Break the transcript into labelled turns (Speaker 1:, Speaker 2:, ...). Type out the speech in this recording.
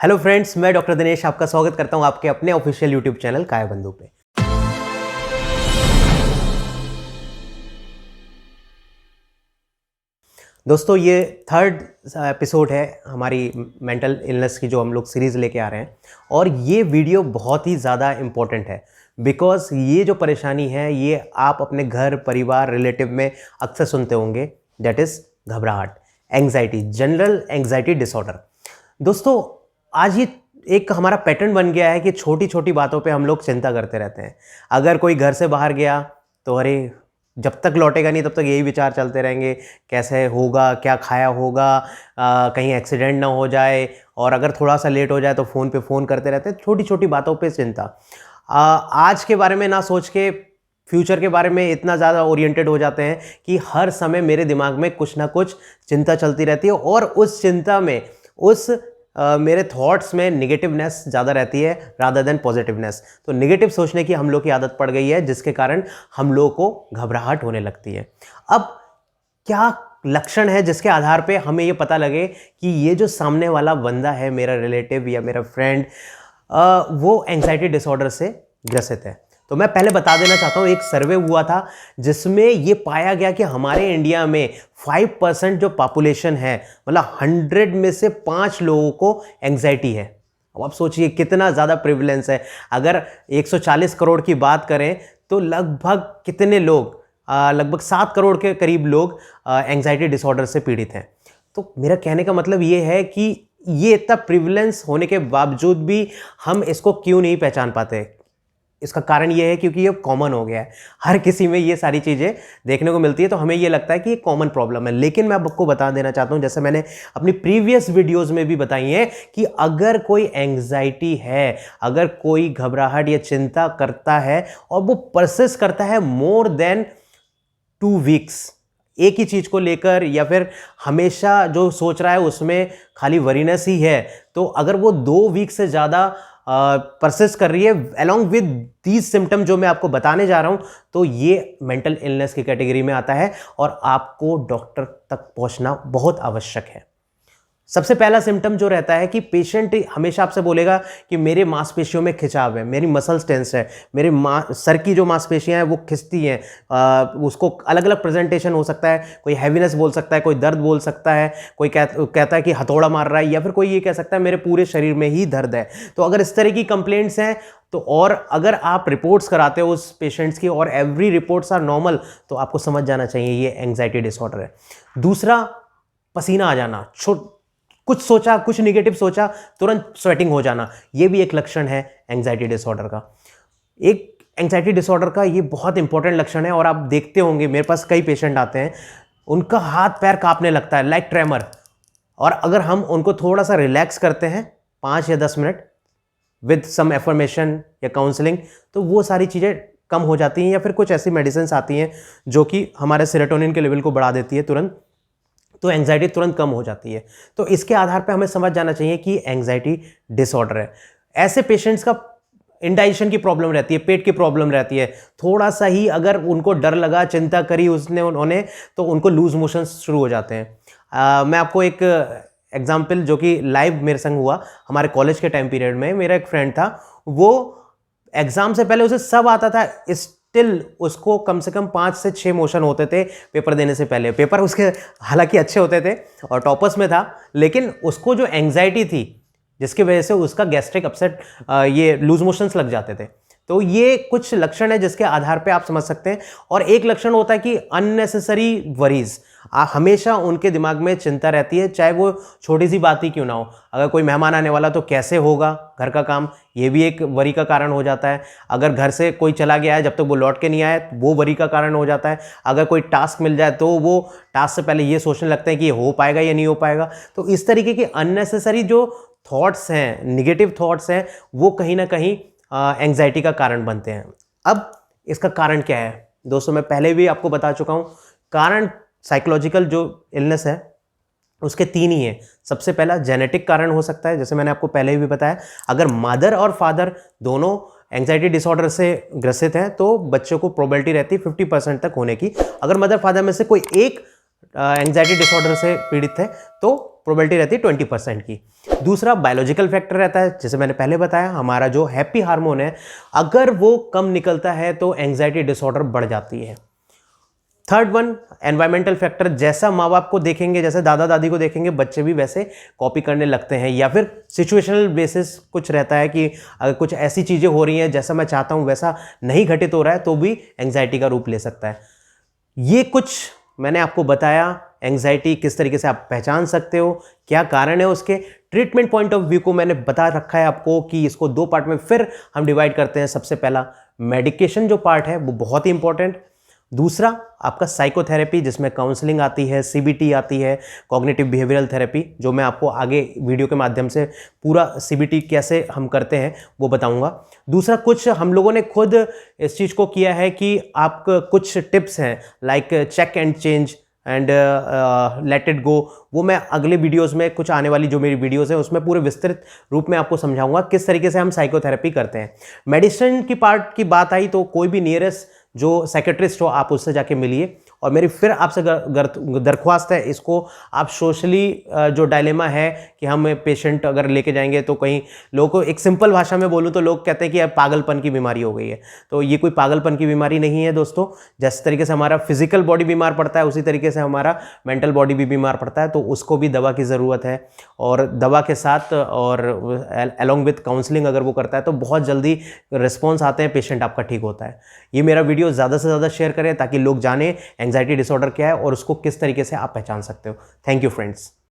Speaker 1: Hello friends, मैं doctor Dinesh आपका स्वागत करता हूं आपके अपने ऑफिशियल यूट्यूब चैनल काया बंधु पे। दोस्तों, ये थर्ड एपिसोड है हमारी मेंटल इलनेस की जो हम लोग सीरीज़ लेके आ रहे हैं और ये वीडियो बहुत ही ज़्यादा इम्पोर्टेंट है बिकॉज ये जो परेशानी है ये आप अपने घर परिवार रिलेटिव में अक्सर सुनते होंगे। दैट इज़ घबराहट, एंग्जाइटी, जनरल एंग्जाइटी डिसऑर्डर। दोस्तों, आज ये एक हमारा पैटर्न बन गया है कि छोटी छोटी बातों पे हम लोग चिंता करते रहते हैं। अगर कोई घर से बाहर गया तो अरे जब तक लौटेगा नहीं तब तक यही विचार चलते रहेंगे, कैसे होगा, क्या खाया होगा, कहीं एक्सीडेंट ना हो जाए, और अगर थोड़ा सा लेट हो जाए तो फ़ोन पे फ़ोन करते रहते हैं। छोटी छोटी बातों पे चिंता। आज के बारे में ना सोच के फ्यूचर के बारे में इतना ज़्यादा ओरिएंटेड हो जाते हैं कि हर समय मेरे दिमाग में कुछ ना कुछ चिंता चलती रहती है और उस चिंता में मेरे थॉट्स में निगेटिवनेस ज़्यादा रहती है रादर देन पॉजिटिवनेस। तो निगेटिव सोचने की हम लोग की आदत पड़ गई है जिसके कारण हम लोगों को घबराहट होने लगती है। अब क्या लक्षण है जिसके आधार पे हमें ये पता लगे कि ये जो सामने वाला बंदा है, मेरा रिलेटिव या मेरा फ्रेंड, वो एंग्जाइटी डिसऑर्डर से ग्रसित है? तो मैं पहले बता देना चाहता हूँ, एक सर्वे हुआ था जिसमें ये पाया गया कि हमारे इंडिया में 5% जो पॉपुलेशन है, मतलब 100 में से 5 लोगों को एंग्जाइटी है। अब आप सोचिए कितना ज़्यादा प्रिविलेंस है। अगर 140 करोड़ की बात करें तो लगभग कितने लोग, लगभग 7 करोड़ के करीब लोग एंग्जाइटी डिसऑर्डर से पीड़ित हैं। तो मेरा कहने का मतलब ये है कि ये इतना प्रिविलेंस होने के बावजूद भी हम इसको क्यों नहीं पहचान पाते। इसका कारण ये है क्योंकि ये कॉमन हो गया है, हर किसी में ये सारी चीज़ें देखने को मिलती है, तो हमें ये लगता है कि ये कॉमन प्रॉब्लम है। लेकिन मैं आपको बता देना चाहता हूँ, जैसे मैंने अपनी प्रीवियस वीडियोस में भी बताई है, कि अगर कोई एंग्जाइटी है, अगर कोई घबराहट या चिंता करता है और वो परसिस्ट करता है मोर देन 2 वीक्स एक ही चीज़ को लेकर, या फिर हमेशा जो सोच रहा है उसमें खाली वरीनेस ही है, तो अगर वो 2 वीक से ज़्यादा परसिस्ट कर रही है अलॉन्ग विद दीज सिम्टम जो मैं आपको बताने जा रहा हूं, तो ये मेंटल इलनेस की कैटेगरी में आता है और आपको डॉक्टर तक पहुंचना बहुत आवश्यक है। सबसे पहला सिम्टम जो रहता है कि पेशेंट हमेशा आपसे बोलेगा कि मेरे मांसपेशियों में खिंचाव है, मेरी मसल्स टेंस है, मेरे सर की जो मांसपेशियां हैं वो खिंचती हैं। उसको अलग अलग प्रेजेंटेशन हो सकता है, कोई हैवीनेस बोल सकता है, कोई दर्द बोल सकता है, कोई कहता है कि हथौड़ा मार रहा है, या फिर कोई ये कह सकता है मेरे पूरे शरीर में ही दर्द है। तो अगर इस तरह की कंप्लेंट्स हैं तो, और अगर आप रिपोर्ट्स कराते हो उस पेशेंट्स की और एवरी रिपोर्ट्स आर नॉर्मल, तो आपको समझ जाना चाहिए ये एंग्जाइटी डिसऑर्डर है। दूसरा, पसीना आ जाना, कुछ सोचा, कुछ निगेटिव सोचा, तुरंत स्वेटिंग हो जाना, ये भी एक लक्षण है एंग्जाइटी डिसऑर्डर का। एक एंग्जाइटी डिसऑर्डर का ये बहुत इंपॉर्टेंट लक्षण है, और आप देखते होंगे मेरे पास कई पेशेंट आते हैं, उनका हाथ पैर कांपने लगता है लाइक ट्रेमर, और अगर हम उनको थोड़ा सा रिलैक्स करते हैं 5 या 10 मिनट विद सम एफर्मेशन या काउंसलिंग, तो वो सारी चीज़ें कम हो जाती हैं, या फिर कुछ ऐसी मेडिसिन आती हैं जो कि हमारे सेरोटोनिन के लेवल को बढ़ा देती है तुरंत, तो एंग्जाइटी तुरंत कम हो जाती है। तो इसके आधार पे हमें समझ जाना चाहिए कि एंग्जाइटी डिसऑर्डर है। ऐसे पेशेंट्स का इंडाइजेशन की प्रॉब्लम रहती है, पेट की प्रॉब्लम रहती है, थोड़ा सा ही अगर उनको डर लगा, चिंता करी उन्होंने, तो उनको लूज मोशन शुरू हो जाते हैं। मैं आपको एक एग्जाम्पल जो कि लाइव मेरे संग हुआ हमारे कॉलेज के टाइम पीरियड में, मेरा एक फ्रेंड था, वो एग्जाम से पहले उसे सब आता था, स्टिल उसको कम से कम 5 से 6 मोशन होते थे पेपर देने से पहले। पेपर उसके हालांकि अच्छे होते थे और टॉपर्स में था, लेकिन उसको जो एंग्जाइटी थी जिसकी वजह से उसका गैस्ट्रिक अपसेट, ये लूज मोशंस लग जाते थे। तो ये कुछ लक्षण है जिसके आधार पे आप समझ सकते हैं। और एक लक्षण होता है कि अननेसेसरी वरीज, हमेशा उनके दिमाग में चिंता रहती है, चाहे वो छोटी सी बात ही क्यों ना हो। अगर कोई मेहमान आने वाला तो कैसे होगा घर का काम, ये भी एक वरी का कारण हो जाता है। अगर घर से कोई चला गया है, जब तक वो लौट के नहीं आया, वो वरी का कारण हो जाता है। अगर कोई टास्क मिल जाए तो वो टास्क से पहले ये सोचने लगते हैं कि ये हो पाएगा या नहीं हो पाएगा। तो इस तरीके के अननेसेसरी जो थॉट्स हैं, निगेटिव थॉट्स हैं, वो कहीं ना कहीं एंग्जाइटी का कारण बनते हैं। अब इसका कारण क्या है दोस्तों, मैं पहले भी आपको बता चुका हूं, कारण साइकोलॉजिकल जो इलनेस है उसके 3 ही हैं। सबसे पहला जेनेटिक कारण हो सकता है, जैसे मैंने आपको पहले भी बताया, अगर मदर और फादर दोनों एंग्जाइटी डिसऑर्डर से ग्रसित हैं तो बच्चों को प्रोबेबिलिटी रहती है 50% तक होने की। अगर मदर फादर में से कोई एक एंग्जाइटी डिसऑर्डर से पीड़ित है तो प्रोबेबिलिटी रहती है 20% की। दूसरा बायोलॉजिकल फैक्टर रहता है, जैसे मैंने पहले बताया, हमारा जो हैप्पी हार्मोन है अगर वो कम निकलता है तो एंग्जाइटी डिसऑर्डर बढ़ जाती है। थर्ड वन एनवायरमेंटल फैक्टर, जैसा माँ बाप को देखेंगे, जैसे दादा दादी को देखेंगे, बच्चे भी वैसे कॉपी करने लगते हैं। या फिर सिचुएशनल बेसिस कुछ रहता है कि अगर कुछ ऐसी चीज़ें हो रही हैं जैसा मैं चाहता हूँ वैसा नहीं घटित हो रहा है तो भी एंग्जाइटी का रूप ले सकता है। ये कुछ मैंने आपको बताया, एंग्जाइटी किस तरीके से आप पहचान सकते हो, क्या कारण है उसके। ट्रीटमेंट पॉइंट ऑफ व्यू को मैंने बता रखा है आपको कि इसको 2 पार्ट में फिर हम डिवाइड करते हैं। सबसे पहला मेडिकेशन जो पार्ट है वो बहुत ही इंपॉर्टेंट। दूसरा आपका साइकोथेरेपी, जिसमें काउंसलिंग आती है, सीबीटी आती है, कॉग्निटिव बिहेवियरल थेरेपी, जो मैं आपको आगे वीडियो के माध्यम से पूरा सीबीटी कैसे हम करते हैं वो बताऊंगा। दूसरा कुछ हम लोगों ने खुद इस चीज़ को किया है कि आप कुछ टिप्स हैं like check and change and let it go, वो मैं अगले वीडियोस में, कुछ आने वाली जो मेरी वीडियोस हैं उसमें पूरे विस्तृत रूप में आपको समझाऊंगा किस तरीके से हम साइकोथेरेपी करते हैं। मेडिसिन की पार्ट की बात आई तो कोई भी नियरेस्ट जो साइकेट्रिस्ट हो आप उससे जाके मिलिए। और मेरी फिर आपसे दरख्वास्त है, इसको आप सोशली जो डायलेमा है कि हम पेशेंट अगर लेके जाएंगे तो कहीं लोगों को, एक सिंपल भाषा में बोलूँ तो लोग कहते हैं कि यार पागलपन की बीमारी हो गई है। तो ये कोई पागलपन की बीमारी नहीं है दोस्तों। जिस तरीके से हमारा फिजिकल बॉडी बीमार पड़ता है उसी तरीके से हमारा मेंटल बॉडी भी बीमार पड़ता है, तो उसको भी दवा की ज़रूरत है। और दवा के साथ और अलॉन्ग विथ काउंसलिंग अगर वो करता है तो बहुत जल्दी रिस्पॉन्स आते हैं, पेशेंट आपका ठीक होता है। ये मेरा वीडियो ज़्यादा से ज़्यादा शेयर करें ताकि लोग जाने एंग्जाइटी डिसऑर्डर क्या है और उसको किस तरीके से आप पहचान सकते हो। Thank you friends.